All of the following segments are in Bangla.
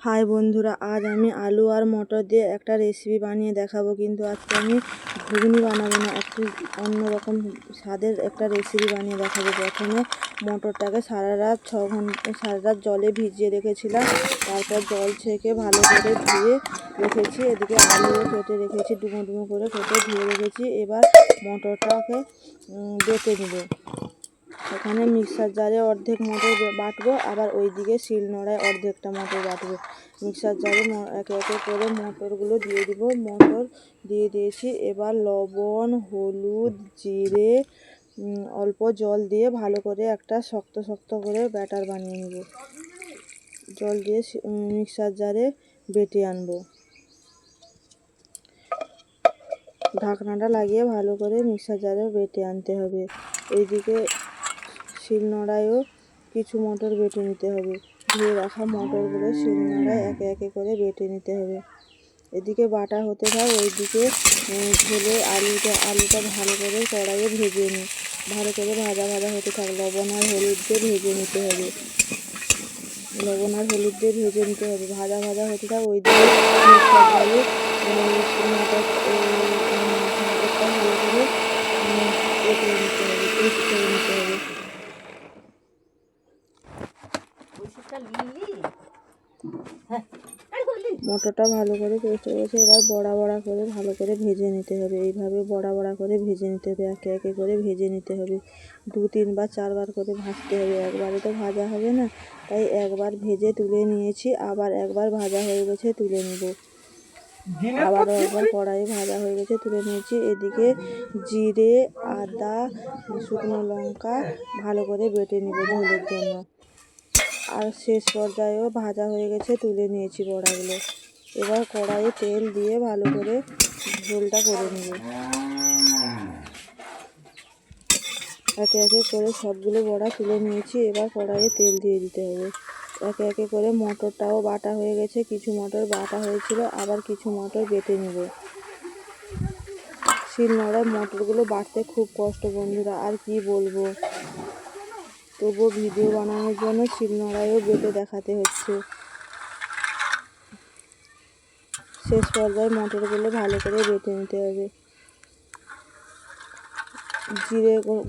হাই বন্ধুরা, আজ আমি আলু আর মটর দিয়ে একটা রেসিপি বানিয়ে দেখাবো। কিন্তু আজকে আমি ঘুগনি বানাবো না, একটু অন্যরকম স্বাদের একটা রেসিপি বানিয়ে দেখাবো। প্রথমে মটরটাকে সারা রাত জলে ভিজিয়ে রেখেছিলাম। তারপর জল ছেঁকে ভালো করে ধুয়ে রেখেছি। এদিকে আলুও কেটে রেখেছি, ডুমো ডুমো করে কেটে ধুয়ে রেখেছি। এবার মটরটাকে বেটে নেব। এখানে মিক্সার জারে অর্ধেক মটর বাটবো, আবার ওইদিকে শিলনোড়ায় অর্ধেকটা মটর বাটবো। মিক্সার জারে একে একে করে মটরগুলো দিয়ে দিব। মটর দিয়ে দিয়েছি। এবার লবণ, হলুদ, জিরে, অল্প জল দিয়ে ভালো করে একটা শক্ত শক্ত করে ব্যাটার বানিয়ে নেব। জল দিয়ে মিক্সার জারে বেটে আনবো। ঢাকনাটা লাগিয়ে ভালো করে মিক্সার জারে বেটে আনতে হবে। এইদিকে শিলনোড়ায়ও কিছু মটর বেটে নিতে হবে। ধুয়ে রাখা মটরগুলো শিলনোড়ায় একে একে করে বেটে নিতে হবে। এদিকে বাটা হতে থাক, ওইদিকে ঝোলে আলুটা ভালো করে কড়াইয়ে ভেজে নিই। ভালো করে ভাজা হতে থাক। লবণ আর হলুদ দিয়ে ভেজে নিতে হবে। ভাজা হতে থাক। ওইদিকে মিক্সার জারে মটরটা ভালো করে বেটে নিতে হবে, পেস্ট করে নিতে হবে। মটরটা ভালো করে পেস্ট হয়ে গেছে। এবার বড়া করে ভালো করে ভেজে নিতে হবে। এইভাবে বড়া করে ভেজে নিতে হবে। একে একে করে ভেজে নিতে হবে। 2-3 বার 4 বার করে ভাজতে হবে। একবারে তো ভাজা হবে না, তাই একবার ভেজে তুলে নিয়েছি। আবার একবার ভাজা হয়ে গেছে, তুলে নেব। আবারও একবার কড়াই ভাজা হয়ে গেছে, তুলে নিয়েছি। এদিকে জিরে, আদা, শুকনো লঙ্কা ভালো করে বেটে নেব ঝোলের জন্য। আর শেষ পর্যায়েও ভাজা হয়ে গেছে, তুলে নিয়েছি বড়াগুলো। এবার কড়াইয়ে তেল দিয়ে ভালো করে ঝোলটা করে নেব। একে একে করে সবগুলো বড়া তুলে নিয়েছি। এবার কড়াইয়ে তেল দিয়ে দিতে হবে। একে একে করে মটরটাও বাটা হয়ে গেছে। কিছু মটর বাটা হয়েছিল, আবার কিছু মটর বেটে নেব। শিলনোড়ায় মটরগুলো বাটতে খুব কষ্ট বন্ধুরা, আর কি বলবো। তবুও ভিডিও বানানোর জন্য শিলনোড়ায়ও বেটে দেখাতে হচ্ছে। শেষ পর্যায়ে মটরগুলো ভালো করে বেটে নিতে হবে।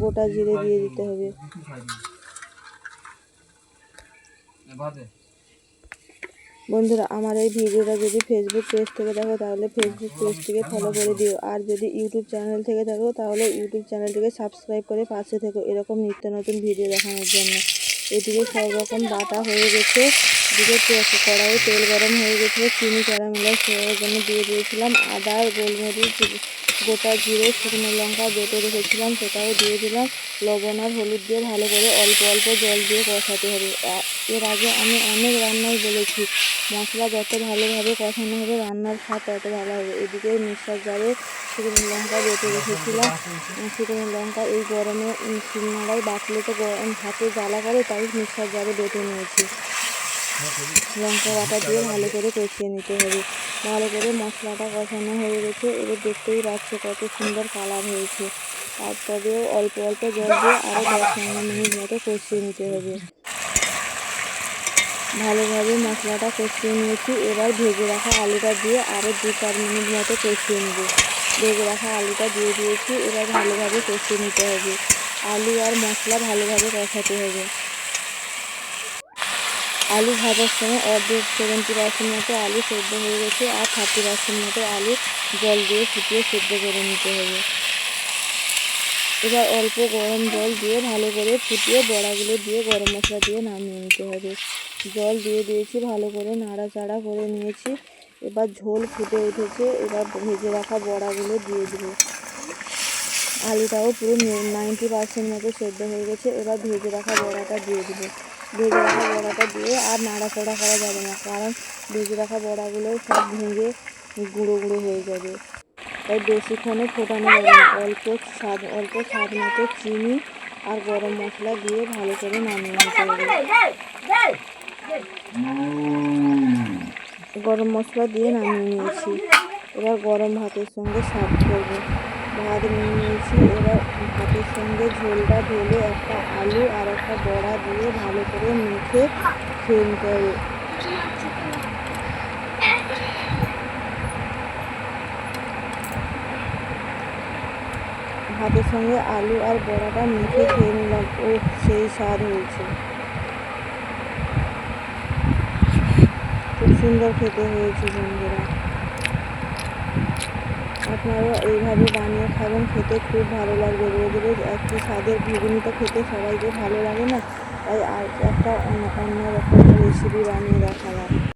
গোটা জিরে দিয়ে দিতে হবে। বন্ধুরা, আমার এই ভিডিওটা যদি ফেসবুক পেজ থেকে দেখো তাহলে ফেসবুক পেজটিকে ফলো করে দিও। আর যদি ইউটিউব চ্যানেল থেকে দেখো তাহলে ইউটিউব চ্যানেলটিকে সাবস্ক্রাইব করে পাশে থেকো এরকম নিত্য নতুন ভিডিও দেখানোর জন্য। এদিকে সব রকম বাটা হয়ে গেছে। এদিকে কড়াইয়ে তেল গরম হয়ে গেছিলো। চিনি ক্যারামেলাইজ করার জন্য দিয়ে দিয়েছিলাম। আদা, গোলমরিচ, গোটা জিরে, শুকনো লঙ্কা বেটে রেখেছিলাম, সেটাও দিয়ে দিলাম। লবণ আর হলুদ দিয়ে ভালো করে অল্প অল্প জল দিয়ে কষাতে হবে। এর আগে আমি অনেক রান্নায় বলেছি, মশলা যত ভালোভাবে কষানো হবে রান্নার স্বাদ তত ভালো হবে। এদিকে মিক্সার জারে শুকনো লঙ্কা বেটে রেখেছিলাম। শুকনো লঙ্কা এই গরমে শিলনোড়ায় বাটলে তো হাতে জ্বালা করে, তাই মিক্সার জারে বেটে নিয়েছি। লঙ্কা বাটা দিয়ে ভালো করে কষিয়ে নিতে হবে। ভালো করে মশলাটা কষানো হয়ে গেছে। এবার দেখতেই পাচ্ছ কত সুন্দর কালার হয়েছে। তারপরেও অল্প অল্প জল দিয়ে আরও 10-15 মিনিট মতো কষিয়ে নিতে হবে। ভালোভাবে মশলাটা কষিয়ে নিয়েছি। এবার ভেজে রাখা আলুটা দিয়ে আরও 2-4 মিনিট মতো কষিয়ে নেব। ভেজে রাখা আলুটা দিয়ে দিয়েছি। এবার ভালোভাবে কষিয়ে নিতে হবে। আলু আর মশলা ভালোভাবে কষাতে হবে। আলু ভাজার সময় অর্ধেক 70% মতো আলু সেদ্ধ হয়ে গেছে, আর 30% মতো আলু জল দিয়ে ফুটিয়ে সেদ্ধ করে নিতে হবে। এবার অল্প গরম জল দিয়ে ভালো করে ফুটিয়ে বড়াগুলো দিয়ে গরম মশলা দিয়ে নামিয়ে নিতে হবে। জল দিয়ে দিয়েছি, ভালো করে নাড়াচাড়া করে নিয়েছি। এবার ঝোল ফুটে উঠেছে। এবার ভেজে রাখা বড়াগুলো দিয়ে দেবো। আলুটাও পুরো 90% মতো সেদ্ধ হয়ে গেছে। এবার ভেজে রাখা বড়াটা দিয়ে দেবো। ভেজে রাখা বড়াটা দিয়ে আর নাড়াচাড়া করা যাবে না, কারণ ভেজে রাখা বড়াগুলো সব ভেঙে গুঁড়ো গুঁড়ো হয়ে যাবে। তাই বেশিক্ষণে ফোটানো যাবে না। অল্প স্বাদ মতো চিনি আর গরম মশলা দিয়ে ভালো করে নামিয়ে নিতে হবে। গরম মশলা দিয়ে নামিয়ে নিয়েছি। এবার গরম ভাতের সঙ্গে সার্ভ করবো। ভাত নিয়ে নিয়েছি। এবার ভাতের সঙ্গে ঝোলটা ঢেলে একটা আলু আর একটা বড়া দিয়ে ভালো করে মেখে খেয়ে নিতে হবে। ভাতের সঙ্গে আলু আর বড়াটা মেখে খেয়ে নিলাম। ও সেই স্বাদ হয়েছে, খুব সুন্দর খেতে হয়েছে বন্ধুরা। আপনারাও এইভাবে বানিয়ে খাবেন, খেতে খুব ভালো লাগবে। রোজ রোজ একই স্বাদের ঘুগনি তো খেতে সবাইকে ভালো লাগে না, তাই আর একটা অন্য রকম রেসিপি বানিয়ে দেখালাম।